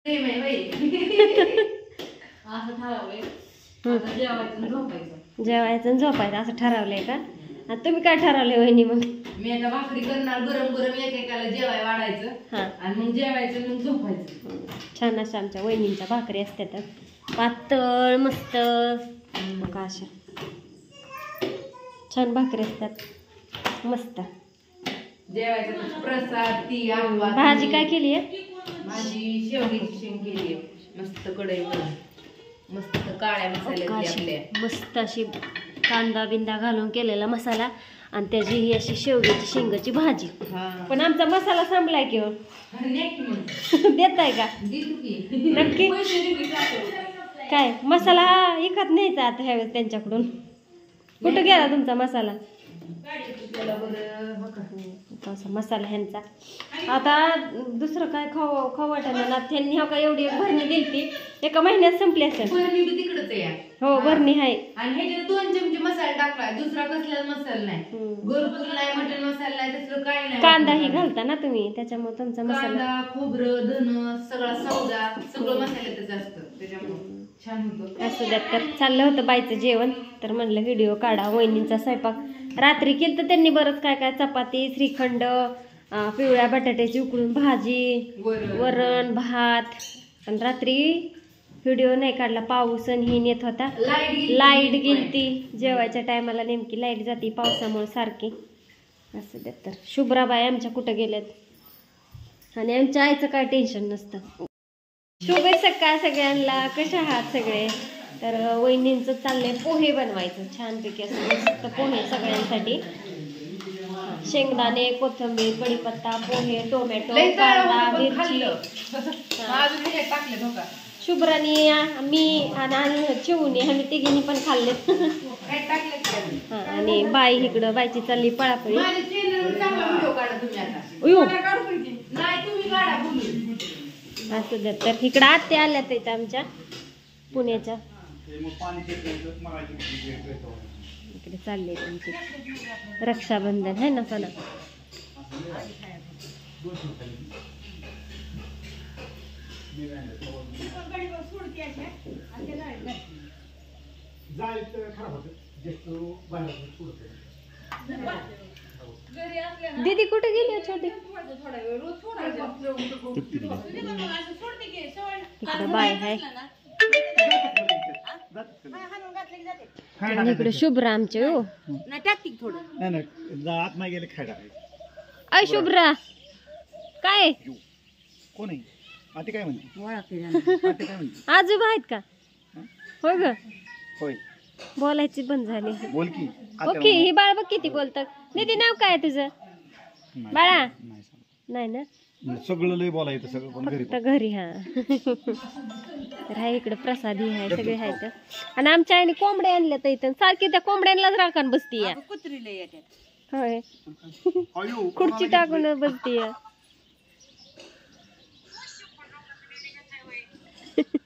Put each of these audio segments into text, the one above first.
जेवायचं आणि झोपायचं असं ठरवलंय का? आणि तुम्ही काय ठरवलंय वहिनी? मग मी आता भाकरी करणार, गरम गरम एकेकाला जेवाय वाढायचं आणि मग जेवायचं मग झोपायचं. छान असं आमच्या वहिनींच्या भाकरी असतात, पातळ मस्त का अशा छान भाकरी असतात मस्त. जेवायचं प्रसाद ती आंबा. भाजी काय केली आहे? भाजी शेवग्याची शेंग केली आहे मस्त कढईवर, मस्त काळ्या मसाल्यातली आपल्या मस्त अशी कांदा बिंदा घालून केलेला मसाला आणि त्याची ही अशी शेवग्याची शेंगाची भाजी. पण आमचा मसाला संपलाय की देताय का नक्की? काय मसाला इकत न्यायचा आता ह्यावेळेस त्यांच्याकडून? कुठं गेला तुमचा मसाला? मसाला ह्यांचा आता दुसरं काय खाऊ वाटणार ना. त्यांनी हो का एवढी एक भरणी दिली एका महिन्यात संपली असेल. भरणी बी तिकडच आहे. हो भरणी आहे. आणि ह्याच्यात 2 चमचे मसाला टाकलाय, दुसरा कसलाच मसाला नाही. घरगुती नाही, मटन मसाला नाही, तसलं काय नाही. कांदाही घालता ना तुम्ही, त्याच्यामुळे तुमचा मसाला, कांदा खोबरं धन सगळा सौदा सगळं मसाल्यातच असतं, त्याच्यामुळे छान होतं. असं द्यात. तर चाललं होतं बाईचं जेवण, तर म्हणलं व्हिडिओ काढा. वहिनींचा स्वयंपाक रात्री केलं तर त्यांनी बरंच काय काय, चपाती, श्रीखंड, पिवळ्या बटाट्याची उकडून भाजी, वरण भात. पण रात्री व्हिडिओ नाही काढला, पाऊस आणि ही नेत होता. लाईट गेलती जेवायच्या टायमाला, नेमकी लाईट जाते पावसामुळे सारखी. असं द्यात. तर शुभ्राबाई आमच्या कुठं गेल्यात आणि आमच्या आईचं काय टेन्शन नसतं. शुभ सकाळ सगळ्यांना, कशा आहात सगळे? तर वहिनींचं चाललंय पोहे बनवायचं छानपैकी, असं मस्त पोहे सगळ्यांसाठी. शेंगदाणे, कोथिंबीर, कढीपत्ता, पोहे, टोमॅटो, कांदा, मिरची. शुभ्रानी, मी आणि चिवणी आम्ही तिघींनी पण खाल्लेत. आणि बाई इकडं, बाईची चालली पळापळी. असं द्या. तर इकडं आत्या आल्यात आहेत आमच्या पुण्याच्या, इकडे चालले तुमची रक्षाबंधन आहे ना पण. दीदी कुठे गेली छोटी? इकडे बाय आहे, इकडे शुभ्रा आमचे. हो अय शुभ्रा काय कोण आहे? आते काय म्हणते? आजोबा आहेत का? होय ग, होय. बोलायची बंद झाली. बोल की. ओके, ही बाळ बघ किती बोलतात. दीदी नाव काय तुझं बाळा? नाही ना, सगळं लय बोलायचं सगळं पण घरी. फक्त घरी. हा तर हाय इकडे प्रसादी आहे, सगळे आहेत. आणि आमच्या आईने कोंबड्या आणल्या तर इथं सारखी त्या कोंबड्यांनाच राखण बसती या. होय, खुर्ची टाकून बसती या.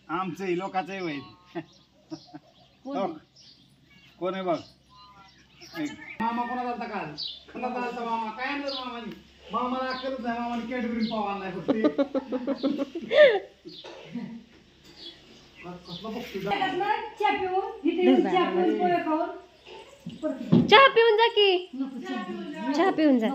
आमचं लोकांचं वय. कोण आहे बघ? मामा कोणाला आलता काल? कोणाला आलता मामा? काय आणलं मामानी? मामाला अक्कलच नाही, मामाने कॅडबरी पाव आणलाय फक्त. चहा पिऊन जा की, चहा पिऊन जा.